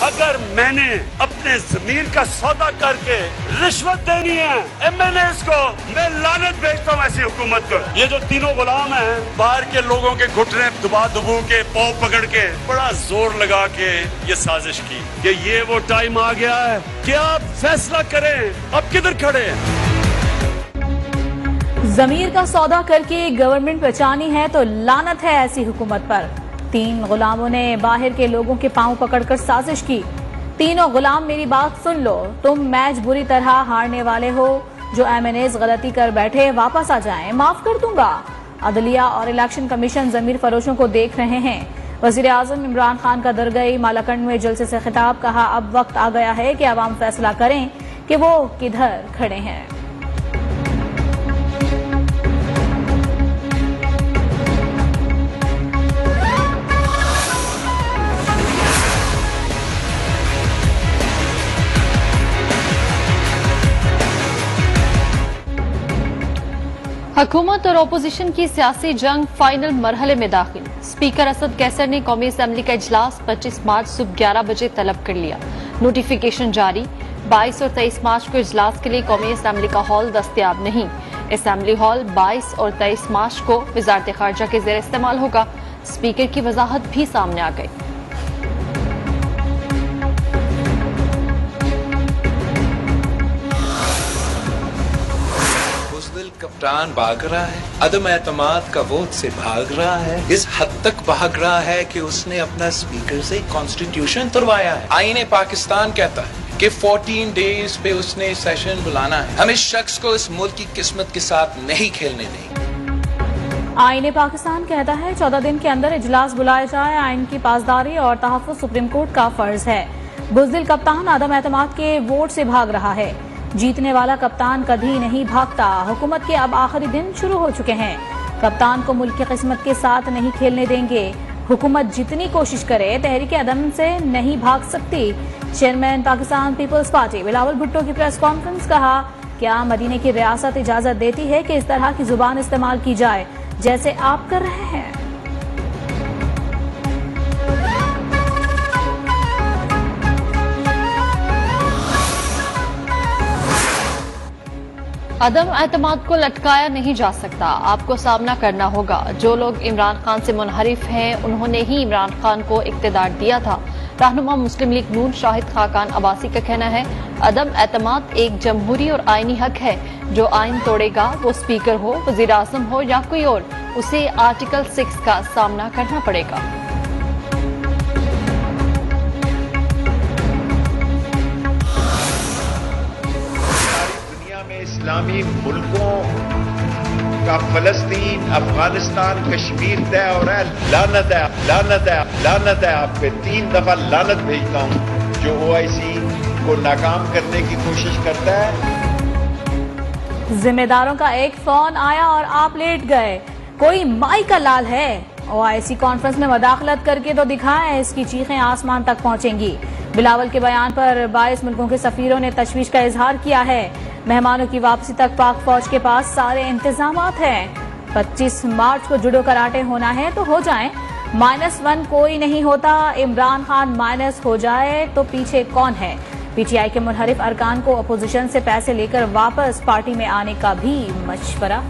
अगर मैंने अपने जमीर का सौदा करके रिश्वत देनी है MNAs को, मैं लानत भेजता हूँ ऐसी हुकूमत को। ये जो तीनों गुलाम हैं, बाहर के लोगों के घुटने दबा दबू के, पाँव पकड़ के, बड़ा जोर लगा के ये साजिश की कि ये वो टाइम आ गया है कि आप फैसला करें, अब किधर खड़े हैं। जमीर का सौदा करके गवर्नमेंट बचानी है तो लानत है ऐसी हुकूमत पर। 3 गुलामों ने बाहर के लोगों के पांव पकड़कर साजिश की। तीनों गुलाम मेरी बात सुन लो, तुम मैच बुरी तरह हारने वाले हो। जो MNAs गलती कर बैठे वापस आ जाएं, माफ कर दूंगा। अदलिया और इलेक्शन कमीशन जमीर फरोशों को देख रहे हैं। वजीर आजम इमरान खान का दरगाह मालाकंड में जलसे से खिताब, कहा अब वक्त आ गया है कि अवाम फैसला करें कि वो किधर खड़े हैं। हुकूमत और अपोजिशन की सियासी जंग फाइनल मरहले में दाखिल। स्पीकर असद कैसर ने कौमी असम्बली का इजलास 25 मार्च सुबह 11 बजे तलब कर लिया। नोटिफिकेशन जारी। 22 और 23 मार्च को इजलास के लिए कौमी असम्बली का हॉल दस्तयाब नहीं। असम्बली हॉल 22 और 23 मार्च को वजारत खारजा के जेर इस्तेमाल होगा। स्पीकर की वजाहत भी सामने आ गई। कप्तान भाग रहा है, अदम एतमाद का वोट से भाग रहा है, इस हद तक भाग रहा है कि उसने अपना स्पीकर से कॉन्स्टिट्यूशन तुड़वाया है। आईने पाकिस्तान कहता है कि 14 डेज पे उसने सेशन बुलाना है। हम इस शख्स को इस मुल्क की किस्मत के साथ नहीं खेलने देंगे। आईने पाकिस्तान कहता है 14 दिन के अंदर इजलास बुलाया जाए। आइन की पासदारी और तहफ़्फ़ुज़ सुप्रीम कोर्ट का फर्ज है। बुज़दिल कप्तान अदम एतमाद के वोट से भाग रहा है। जीतने वाला कप्तान कभी नहीं भागता। हुकूमत के अब आखिरी दिन शुरू हो चुके हैं। कप्तान को मुल्क की किस्मत के साथ नहीं खेलने देंगे। हुकूमत जितनी कोशिश करे तहरीक अदम से नहीं भाग सकती। चेयरमैन पाकिस्तान पीपल्स पार्टी बिलावल भुट्टो की प्रेस कॉन्फ्रेंस, कहा क्या मदीने की रियासत इजाजत देती है कि इस तरह की जुबान इस्तेमाल की जाए जैसे आप कर रहे हैं। अदम एतमाद को लटकाया नहीं जा सकता। आपको सामना करना होगा। जो लोग इमरान खान से मुनहरिफ हैं उन्होंने ही इमरान खान को इक़्तिदार दिया था। रहनुमा मुस्लिम लीग नून शाहिद खाकान अब्बासी का कहना है अदम एतमाद एक जमहूरी और आईनी हक है। जो आइन तोड़ेगा वो स्पीकर हो, वज़ीर आज़म हो या कोई और, उसे आर्टिकल 6 का सामना करना पड़ेगा। इस्लामी मुल्कों का फलस्तीन, अफगानिस्तान, कश्मीर तय हो रहा है। लानत है, लानत है, लानत है आप पे। 3 दफा लानत भेजता हूं जो OIC को नाकाम करने की कोशिश करता है। जिम्मेदारों का एक फोन आया और आप लेट गए। कोई माई का लाल है। OIC कॉन्फ्रेंस में मदाखलत करके तो दिखाएं, इसकी चीखें आसमान तक पहुंचेंगी। बिलावल के बयान पर 22 मुल्कों के सफीरों ने तशवीश का इजहार किया है। मेहमानों की वापसी तक पाक फौज के पास सारे इंतजामात हैं। 25 मार्च को जुडो कराटे होना है तो हो जाएं। -1 कोई नहीं होता। इमरान खान माइनस हो जाए तो पीछे कौन है। PTI के मुनहरिफ अरकान को अपोजिशन से पैसे लेकर वापस पार्टी में आने का भी मशवरा।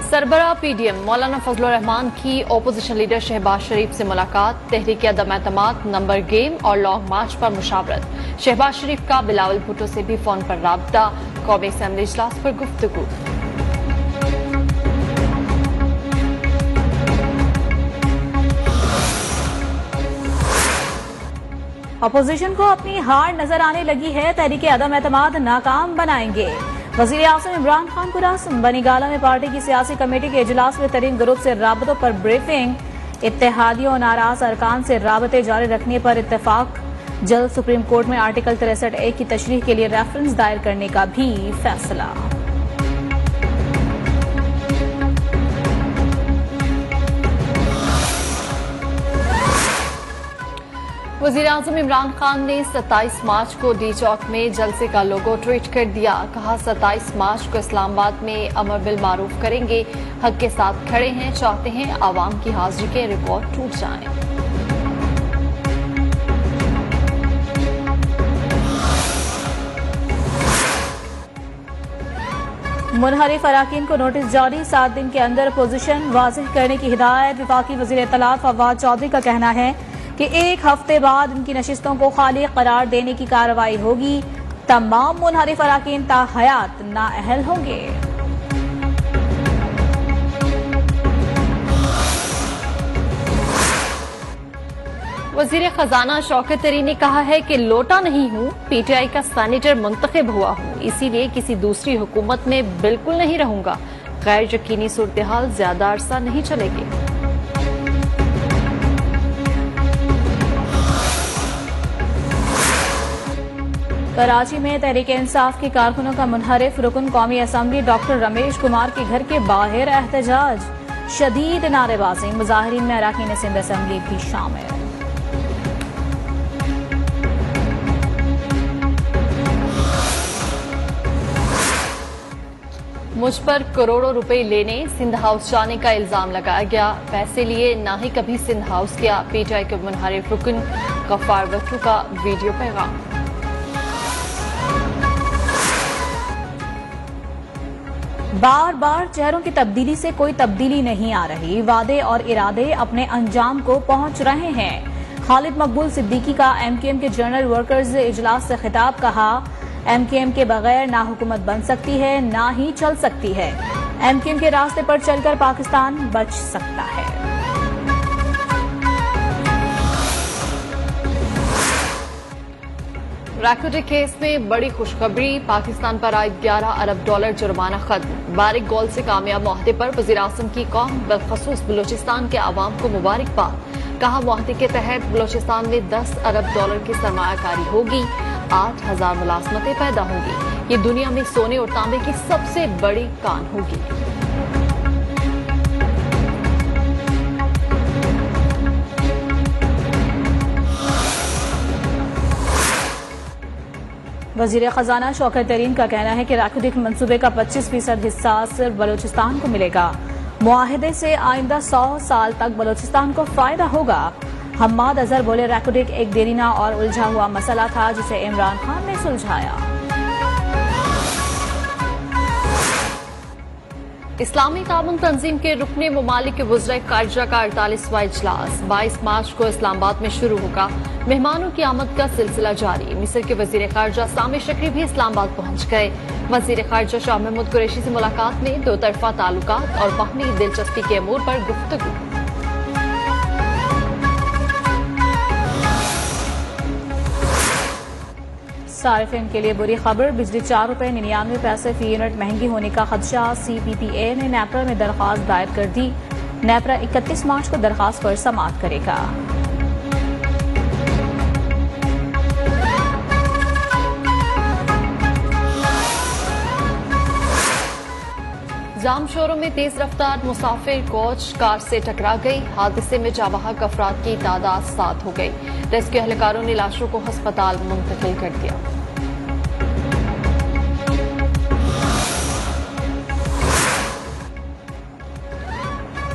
सरबराह PDM मौलाना फजलुर रहमान की अपोजिशन लीडर शहबाज शरीफ से मुलाकात। तहरीक अदम एतमाद, नंबर गेम और लॉन्ग मार्च पर मुशावरत। शहबाज शरीफ का बिलावल भुट्टो से भी फोन पर राब्ता। कौमी असेंबली इजलास पर गुफ्तगू। अपोजिशन को अपनी हार नजर आने लगी है। तहरीक अदम एतमाद नाकाम बनाएंगे। वज़ीर आज़म इमरान खान को रासम। बनीगाला में पार्टी की सियासी कमेटी के इजलास में तरीन ग्रुप से राबतों पर ब्रीफिंग। इत्तेहादियों और नाराज अरकान से राबते जारी रखने पर इत्तेफाक। जल्द सुप्रीम कोर्ट में आर्टिकल 63A की तशरीह के लिए रेफरेंस दायर करने का भी फैसला। वज़ीर-ए-आज़म इमरान खान ने 27 मार्च को डी चौक में जलसे का लोगो ट्वीट कर दिया। कहा 27 मार्च को इस्लामाबाद में अमर बिल मारूफ करेंगे, हक के साथ खड़े हैं, चाहते हैं आवाम की हाजिरी के रिकॉर्ड टूट जाएं। मुनहरिफ अराकीन को नोटिस जारी, 7 दिन के अंदर पोजीशन वाज़ेह करने की हिदायत। वफाकी वज़ीर इत्तलात फवाद चौधरी का कहना है कि 1 हफ्ते बाद इनकी नशिस्तों को खाली करार देने की कार्रवाई होगी। तमाम मुनहरिफ अराकीन ताहयात नाअहल होंगे। वजीर खजाना शौकत तरीन ने कहा है कि लोटा नहीं हूँ, पीटीआई का सेनेटर मुंतखब हुआ हूँ, इसीलिए किसी दूसरी हुकूमत में बिल्कुल नहीं रहूंगा। गैर यकीनी सूरत हाल ज्यादा अरसा नहीं चलेगी। कराची में तहरीक इंसाफ के कारकुनों का मुनहरिफ रुकन कौमी असम्बली डॉक्टर रमेश कुमार के घर के बाहर एहतजाज, शदीद नारेबाजी, मुजाहिरीन में अराकीन सिंध असम्बली भी शामिल। मुझ पर करोड़ों रुपए लेने, सिंध हाउस जाने का इल्जाम लगाया गया। पैसे लिए, ना ही कभी सिंध हाउस गया। पीटीआई के मुनहरिफ रुकन गफ्फार भट्टू का वीडियो पैगाम। बार बार चेहरों की तब्दीली से कोई तब्दीली नहीं आ रही, वादे और इरादे अपने अंजाम को पहुंच रहे हैं। खालिद मकबूल सिद्दीकी का एमकेएम के जनरल वर्कर्स इजलास से खिताब। कहा एमकेएम के बगैर ना हुकूमत बन सकती है, ना ही चल सकती है। एमकेएम के रास्ते पर चलकर पाकिस्तान बच सकता है। रैकोटे केस में बड़ी खुशखबरी, पाकिस्तान पर आए $11 अरब जुर्माना खत्म। बारिक गोल से कामयाब मुआहदे पर वज़ीर-ए-आज़म की कौम बखसूस बलूचिस्तान के आवाम को मुबारकबाद। कहा मुआहदे के तहत बलूचिस्तान में $10 अरब की सरमायाकारी होगी, 8,000 मुलाजमतें पैदा होंगी। ये दुनिया में सोने और तांबे की सबसे बड़ी कान होगी। वजीर खजाना शौकत तरीन का कहना है कि रैकोटे मंसूबे का 25% हिस्सा सिर्फ बलूचिस्तान को मिलेगा। मुआहदे से आइंदा 100 साल तक बलूचिस्तान को फायदा होगा। हम्माद अजहर बोले रैकोटे एक देरीना और उलझा हुआ मसला था जिसे इमरान खान ने सुलझाया। इस्लामी ताउन तंजीम के रुकने ममालिक के वज़राए ख़ारिजा का 48वां इजलास 22 मार्च को इस्लामाबाद में शुरू होगा। मेहमानों की आमद का सिलसिला जारी। मिस्र के वज़ीर ख़ारिजा सामी शकरी भी इस्लामाबाद पहुंच गए। वज़ीर ख़ारिजा शाह महमूद कुरैशी से मुलाकात में दो तरफा ताल्लुकात और बाहमी दिलचस्पी के अमूर पर गुफ्तगू। सारिफिन के लिए बुरी खबर, बिजली ₹4.99 फी यूनिट महंगी होने का खदशा। CPPA ने नेपरा में दरखास्त दायर कर दी। नेपरा 31 मार्च को दरखास्त पर समाअत करेगा। जाम शोरों में तेज रफ्तार मुसाफिर कोच कार से टकरा गई। हादसे में जावाहक अफराद की तादाद 7 हो गई। रेस्क्यू एहलकारों ने लाशों को अस्पताल मुंतकिल कर दिया।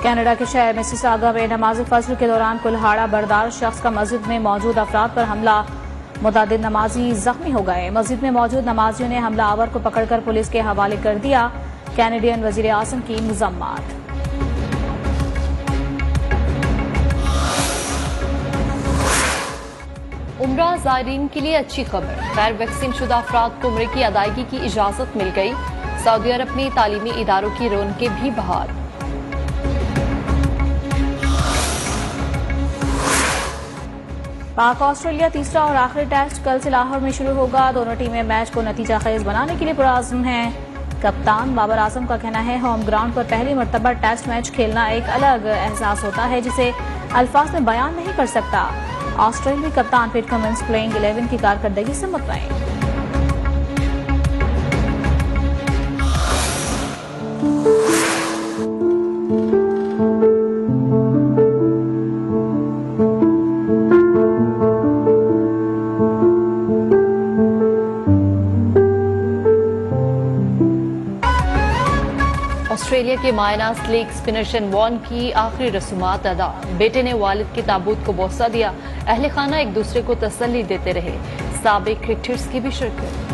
कनाडा के शहर मिसिसागा में नमाज फज्र के दौरान कुल्हाड़ा बरदार शख्स का मस्जिद में मौजूद अफराद पर हमला, मुतादिद नमाजी जख्मी हो गए। मस्जिद में मौजूद नमाजियों ने हमलावर को पकड़कर पुलिस के हवाले कर दिया। कैनेडियन वजीर आज़म की मज़म्मत। उम्रा ज़ायरीन के लिए अच्छी खबर, गैर वैक्सीन शुदा अफराद को उम्रे की अदायगी की इजाजत मिल गई। सऊदी अरब में तालीमी इदारों की रौनकें भी बहाल। पाक ऑस्ट्रेलिया तीसरा और आखिरी टेस्ट कल से लाहौर में शुरू होगा। दोनों टीमें मैच को नतीजा खेज बनाने के लिए पुरआज़म हैं। कप्तान बाबर आजम का कहना है होम ग्राउंड पर पहली मरतबा टेस्ट मैच खेलना एक अलग एहसास होता है जिसे अल्फाज में बयान नहीं कर सकता। ऑस्ट्रेलियाई कप्तान पेट कमिंस प्लेइंग 11 की कारकर्दगी से मुतमईन। ऑस्ट्रेलिया के माइनस लीग स्पिनर शेन वॉर्न की आखिरी रसूमात अदा। बेटे ने वालिद के ताबूत को बोसा दिया। अहले खाना एक दूसरे को तसल्ली देते रहे। साबिक क्रिकेटर्स की भी शिरकत।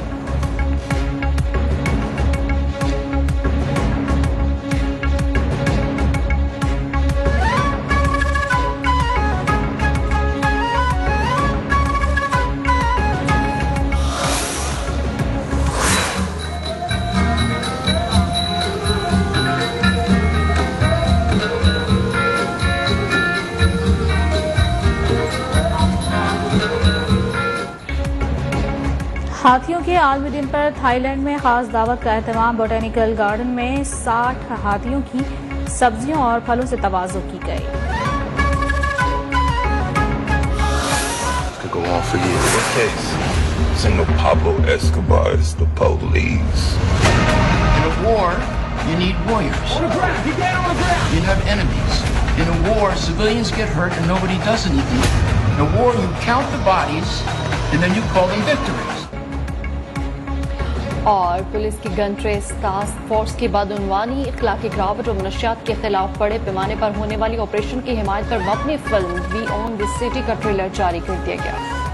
हाथियों के आलमी दिन पर थाईलैंड में खास दावत का एहतमाम। बोटेनिकल गार्डन में 60 हाथियों की सब्जियों और फलों से तवाज़ो की गई। Could go on for years. This case, single Pablo Escobar is the police. In a war, you need warriors. On the ground, you get on the ground. You have enemies. In a war, civilians get hurt and nobody does anything. In a war, you count the bodies and then you call them victories. और police की gun trace task force की बदउनवानी, इखलाकी गिरावट और मनशियात के खिलाफ बड़े पैमाने पर होने वाली ऑपरेशन की हिमायत पर मबनी film We Own This City का ट्रेलर जारी कर दिया गया।